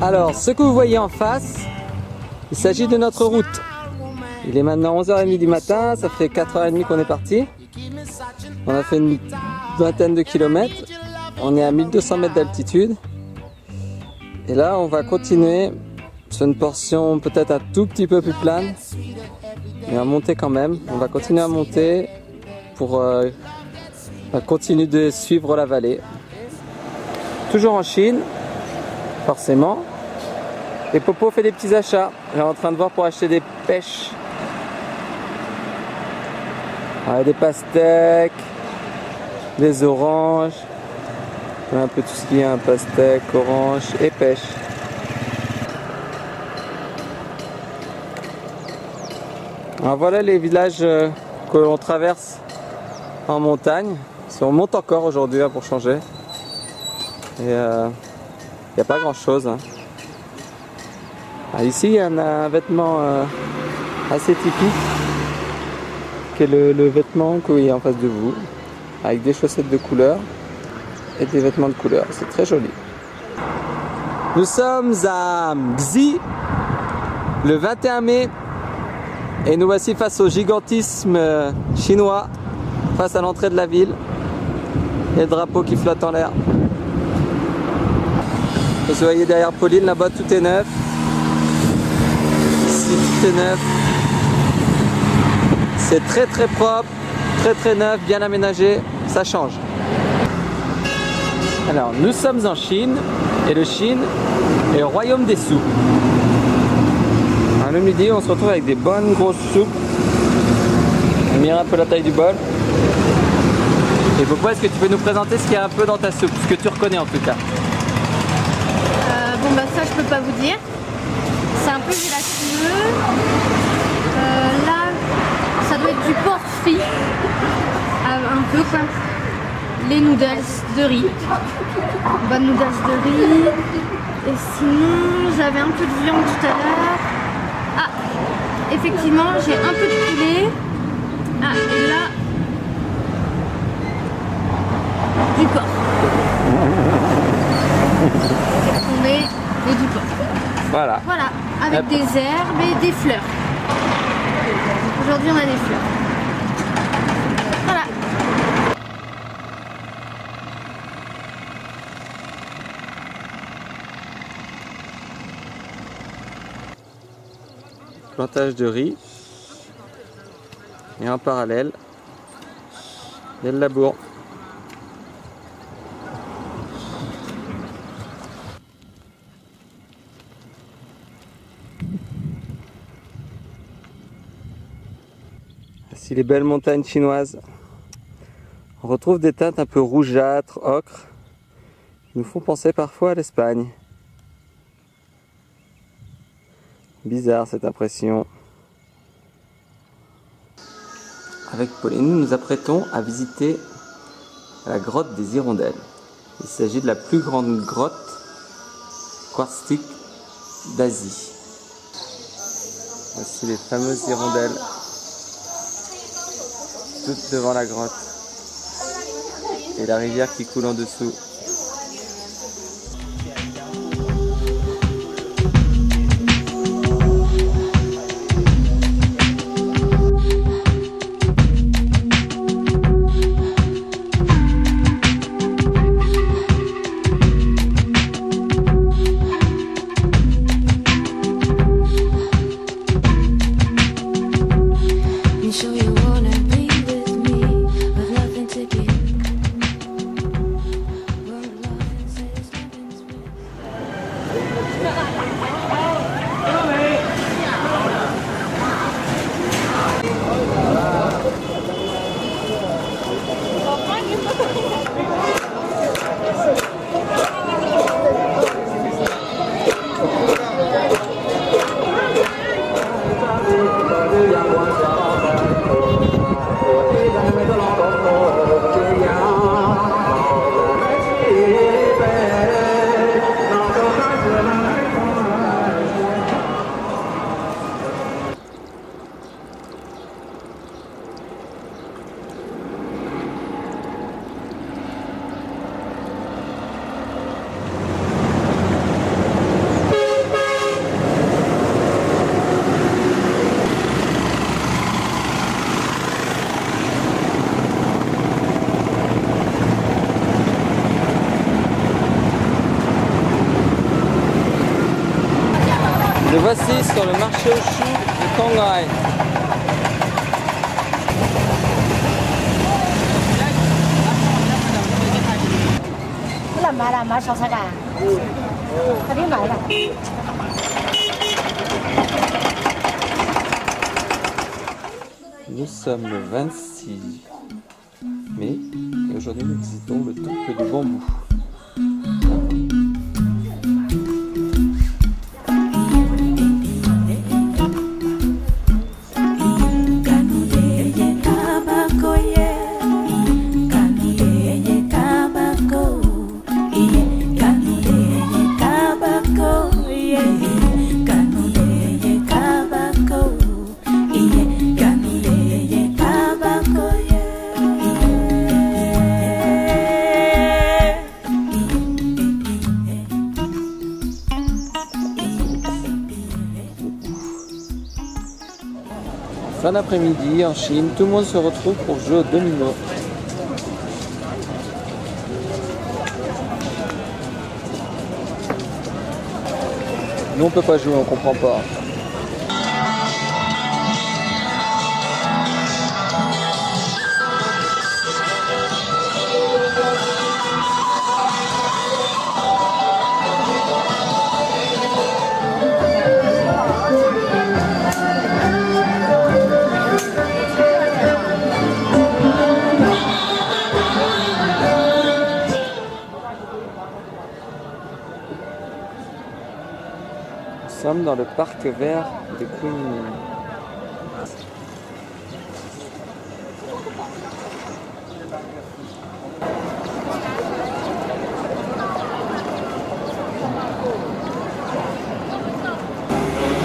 Alors, ce que vous voyez en face, il s'agit de notre route. Il est maintenant 11h30 du matin, ça fait 4h30 qu'on est parti. On a fait une vingtaine de kilomètres. On est à 1200 mètres d'altitude. Et là, on va continuer sur une portion peut-être un tout petit peu plus plane. Mais à monter quand même. On va continuer à monter pour continuer de suivre la vallée. Toujours en Chine, forcément. Et Popo fait des petits achats. Il est en train de voir pour acheter des pêches. Ouais, des pastèques, des oranges, un peu tout ce qui est un pastèque, orange et pêche. Alors voilà les villages que l'on traverse en montagne. On monte encore aujourd'hui pour changer. Et il n'y a pas grand chose. Hein. Ici il y a un vêtement assez typique, qui est le vêtement que vous voyez en face de vous, avec des chaussettes de couleur et des vêtements de couleur. C'est très joli. Nous sommes à Xi, le 21 mai, et nous voici face au gigantisme chinois, face à l'entrée de la ville, et le drapeau qui flotte en l'air. Vous voyez derrière Pauline, là-bas tout est neuf. Ici tout est neuf. C'est très très propre, très neuf, bien aménagé, ça change. Alors nous sommes en Chine, et le Chine est le royaume des soupes. Le midi on se retrouve avec des bonnes grosses soupes. On mire un peu la taille du bol. Et pourquoi est-ce que tu peux nous présenter ce qu'il y a un peu dans ta soupe, ce que tu reconnais en tout cas? Bon bah ça je peux pas vous dire. C'est un peu gélatineux. Là ça doit être du porc frit. Un peu quoi. Les noodles de riz. Bonnes noodles de riz. Et sinon j'avais un peu de viande tout à l'heure. Ah, effectivement j'ai un peu de poulet. Ah, et là du porc. J'ai tombé et du porc. Voilà. Voilà, avec des herbes et des fleurs. Aujourd'hui on a des fleurs. Voilà. Plantage de riz. Et en parallèle, il y a le labour. Voici les belles montagnes chinoises. On retrouve des teintes un peu rougeâtres, ocre, qui nous font penser parfois à l'Espagne. Bizarre cette impression. Avec Pauline, nous nous apprêtons à visiter la grotte des Hirondelles. Il s'agit de la plus grande grotte quartzite d'Asie. Voici les fameuses hirondelles, toutes devant la grotte. Et la rivière qui coule en dessous. voici sur le marché aux choux de Shanghai. Nous sommes le 26 mai et aujourd'hui nous visitons le temple du bambou. Fin d'après-midi en Chine, tout le monde se retrouve pour jouer au domino. Nous on peut pas jouer, on comprend pas. Nous sommes dans le parc vert de Kunming.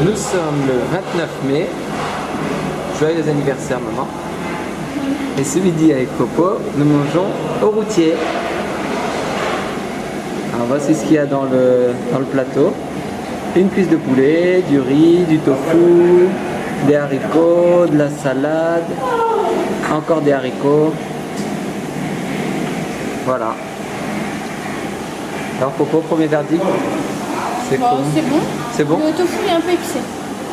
Nous sommes le 29 mai. Joyeux anniversaire maman. Et ce midi avec Popo, nous mangeons au routier. Alors voici ce qu'il y a dans le plateau. Une cuisse de poulet, du riz, du tofu, des haricots, de la salade, encore des haricots. Voilà. Alors Popo, premier verdict. C'est bon. C'est bon. C'est bon. Le tofu est un peu épicé.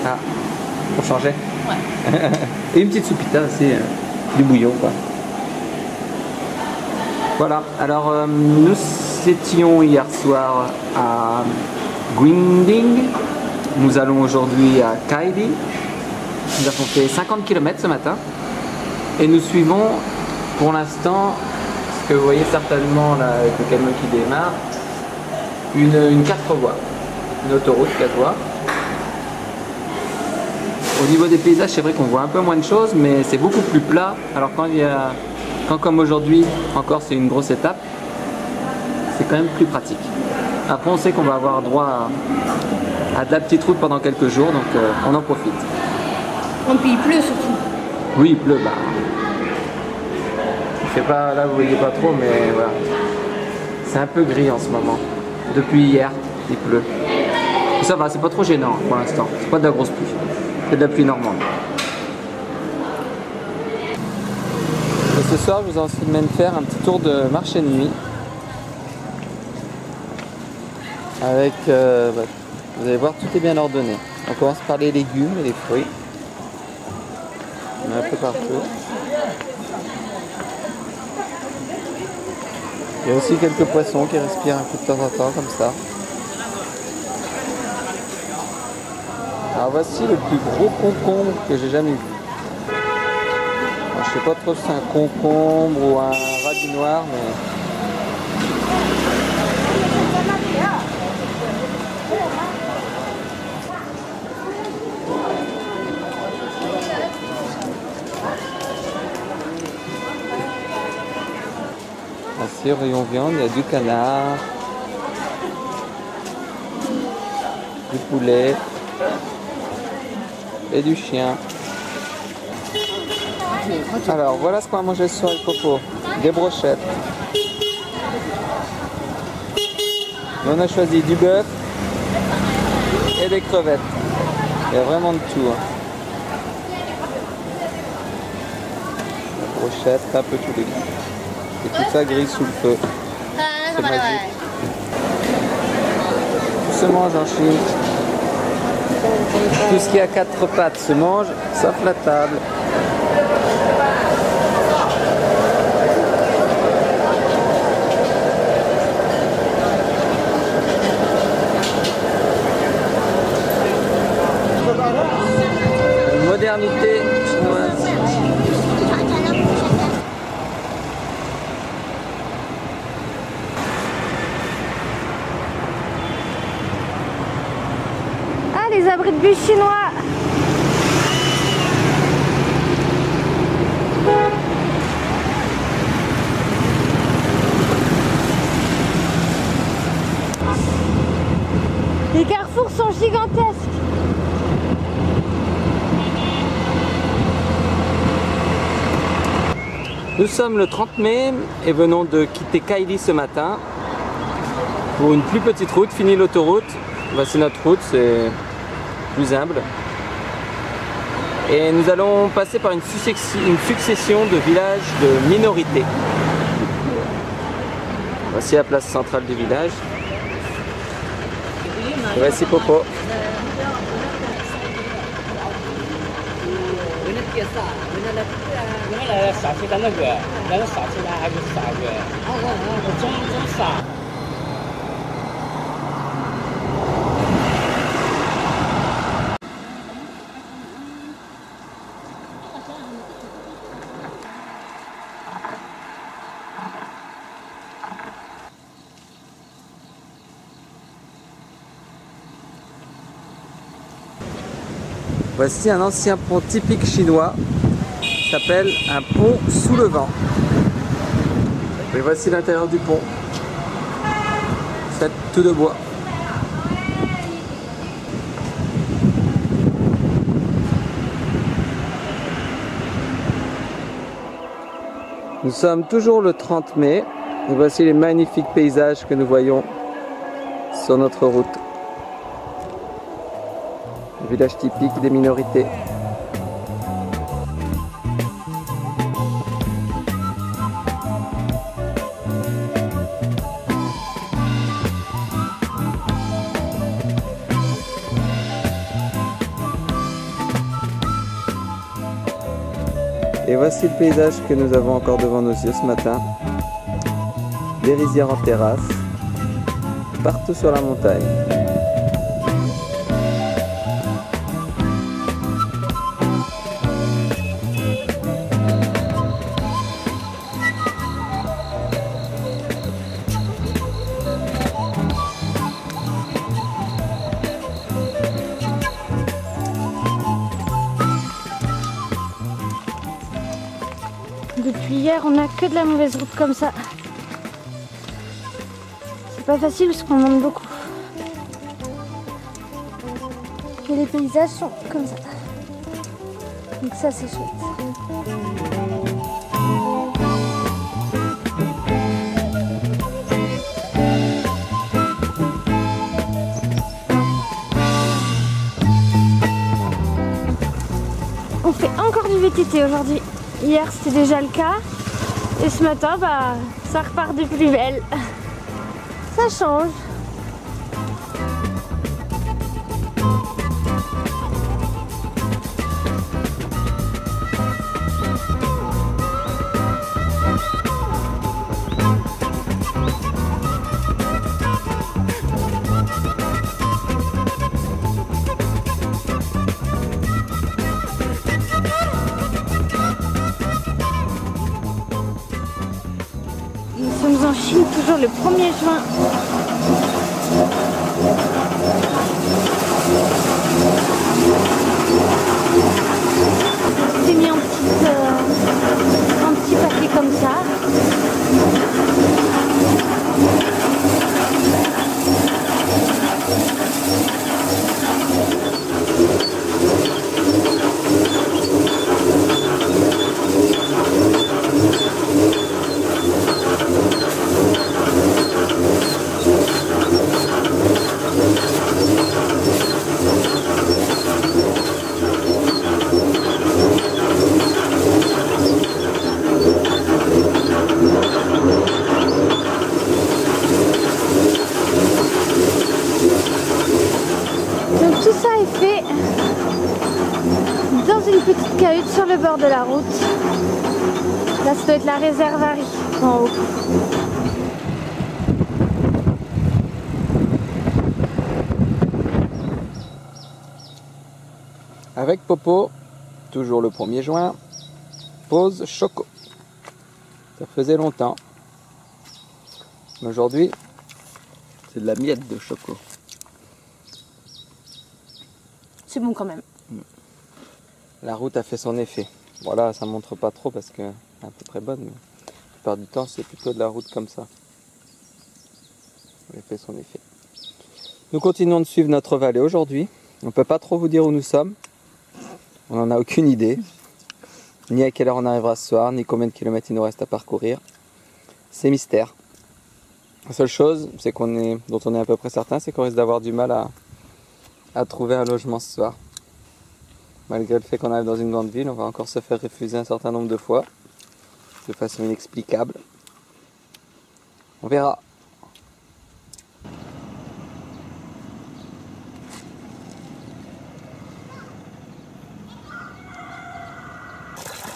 Ah, pour changer. Ouais. Et une petite soupita aussi, du bouillon quoi. Voilà. Alors nous étions hier soir à Guangdong. Nous allons aujourd'hui à Kaili. Nous avons fait 50 km ce matin et nous suivons pour l'instant ce que vous voyez certainement là avec le camion qui démarre, une 4 voies, une autoroute 4 voies. Au niveau des paysages, c'est vrai qu'on voit un peu moins de choses, mais c'est beaucoup plus plat. Alors quand comme aujourd'hui, encore c'est une grosse étape, c'est quand même plus pratique. Après, on sait qu'on va avoir droit à de la petite route pendant quelques jours, donc on en profite. Et puis il pleut surtout. Oui, il pleut, bah. Il fait pas, là vous voyez pas trop, mais voilà. C'est un peu gris en ce moment. Depuis hier, il pleut. Ça va, c'est pas trop gênant pour l'instant. C'est pas de la grosse pluie. C'est de la pluie normande. Et ce soir, je vous emmène faire un petit tour de marché de nuit. Avec, vous allez voir, tout est bien ordonné. On commence par les légumes et les fruits. On est un peu partout. Il y a aussi quelques poissons qui respirent un peu de temps en temps, comme ça. Alors voici le plus gros concombre que j'ai jamais vu. Alors, je sais pas trop si c'est un concombre ou un radis noir, mais... Ici, au rayon viande, il y a du canard, du poulet et du chien. Alors, voilà ce qu'on va manger ce soir avec Popo. Des brochettes. On a choisi du bœuf et des crevettes. Il y a vraiment de tout. La brochette, un peu tous les goûts. Et tout ça grille sous le feu. C'est magique. Tout se mange en Chine. Tout ce qui a 4 pattes se mange, sauf la table. Une modernité chinoise. Ah, les abris de bus chinois. Les carrefours sont gigantesques. Nous sommes le 30 mai et venons de quitter Kaili ce matin pour une plus petite route, fini l'autoroute. Voici notre route, c'est plus humble. Et nous allons passer par une succession de villages de minorités. Voici la place centrale du village. Et voici Popo. 原来小区的那个小区呢还是傻个，真傻。Voici un ancien pont typique chinois. S'appelle un pont sous le vent. Et voici l'intérieur du pont, fait tout de bois. Nous sommes toujours le 30 mai et voici les magnifiques paysages que nous voyons sur notre route. Le village typique des minorités. Et voici le paysage que nous avons encore devant nos yeux ce matin. Des rizières en terrasse, partout sur la montagne. Depuis hier, on n'a que de la mauvaise route comme ça. C'est pas facile parce qu'on monte beaucoup. Et les paysages sont comme ça. Donc ça, c'est chouette. On fait encore du VTT aujourd'hui. Hier c'était déjà le cas et ce matin ça repart de plus belle. Ça change. Nous sommes en Chine, toujours le 1er juin. C'est mis en petit paquet comme ça. cahute sur le bord de la route. Là, ça doit être la réserverie en haut. Avec Popo, toujours le 1er juin, pause choco. Ça faisait longtemps. Mais aujourd'hui, c'est de la miette de choco. C'est bon quand même. La route a fait son effet. Voilà, ça montre pas trop parce que c'est à peu près bonne, mais la plupart du temps, c'est plutôt de la route comme ça. Elle a fait son effet. Nous continuons de suivre notre vallée aujourd'hui. On ne peut pas trop vous dire où nous sommes. On n'en a aucune idée. Ni à quelle heure on arrivera ce soir, ni combien de kilomètres il nous reste à parcourir. C'est mystère. La seule chose dont on est à peu près certain, c'est qu'on risque d'avoir du mal à trouver un logement ce soir. Malgré le fait qu'on arrive dans une grande ville, on va encore se faire refuser un certain nombre de fois. De façon inexplicable. On verra.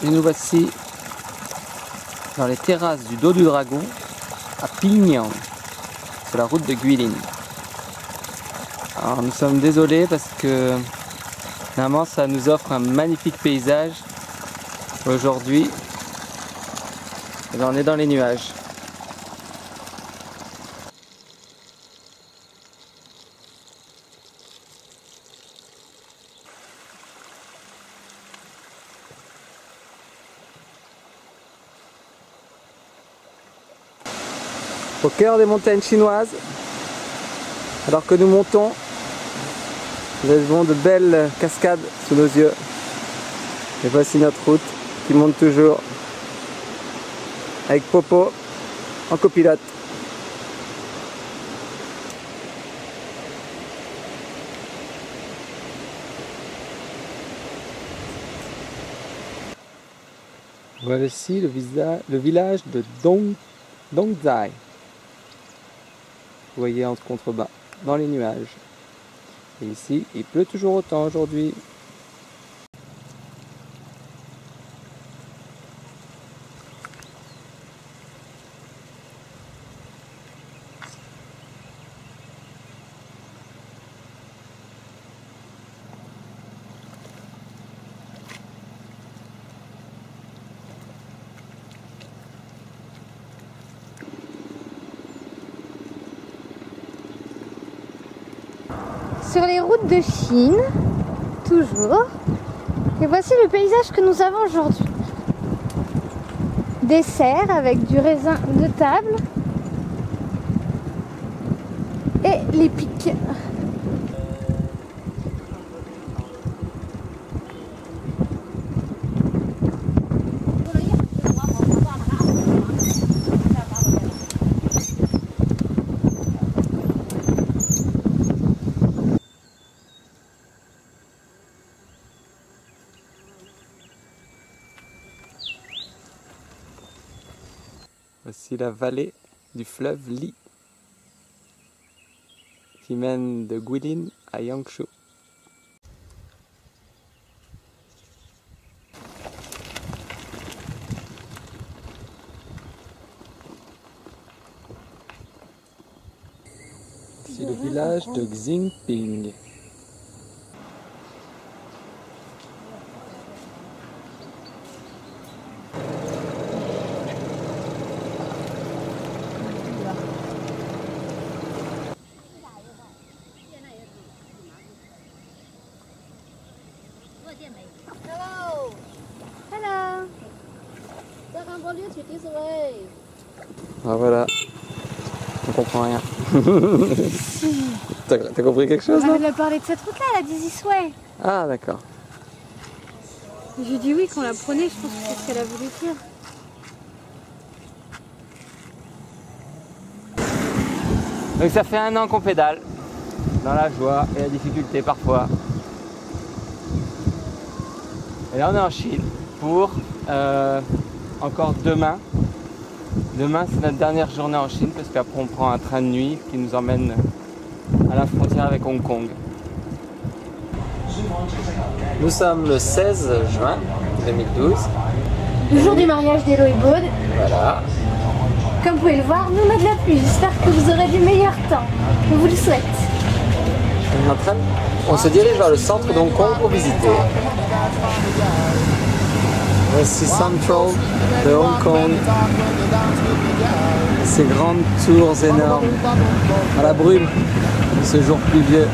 Et nous voici dans les terrasses du Dos du Dragon à Pignan, sur la route de Guilin. Alors nous sommes désolés parce que normalement ça nous offre un magnifique paysage. Aujourd'hui, on est dans les nuages. Au cœur des montagnes chinoises, alors que nous montons, nous avons de belles cascades sous nos yeux. Et voici notre route qui monte toujours avec Popo en copilote. Voici le village de Dongzai. Vous voyez en contrebas, dans les nuages. Et ici, il pleut toujours autant aujourd'hui. Sur les routes de Chine, toujours. Et voici le paysage que nous avons aujourd'hui. Des serres avec du raisin de table et les pics. Voici la vallée du fleuve Li qui mène de Guilin à Yangshu. C'est le village de Xingping. Hello. Ah voilà, on comprend rien. T'as compris quelque chose là? Elle a parlé de cette route-là, elle a dit This way. Ah d'accord. J'ai dit oui quand on la prenait, je pense que c'est ce qu'elle a voulu dire. Donc ça fait 1 an qu'on pédale, dans la joie et la difficulté parfois. Et là on est en Chine pour encore demain. Demain c'est notre dernière journée en Chine parce qu'après on prend un train de nuit qui nous emmène à la frontière avec Hong Kong. Nous sommes le 16 juin 2012. Le jour du mariage d'Elo et Baud. Voilà. Comme vous pouvez le voir, nous on a de la pluie. J'espère que vous aurez du meilleur temps. Je vous le souhaite. On se dirige vers le centre de Hong Kong pour visiter. Voici Central de Hong Kong. Ces grandes tours énormes à la brume de ce jour pluvieux.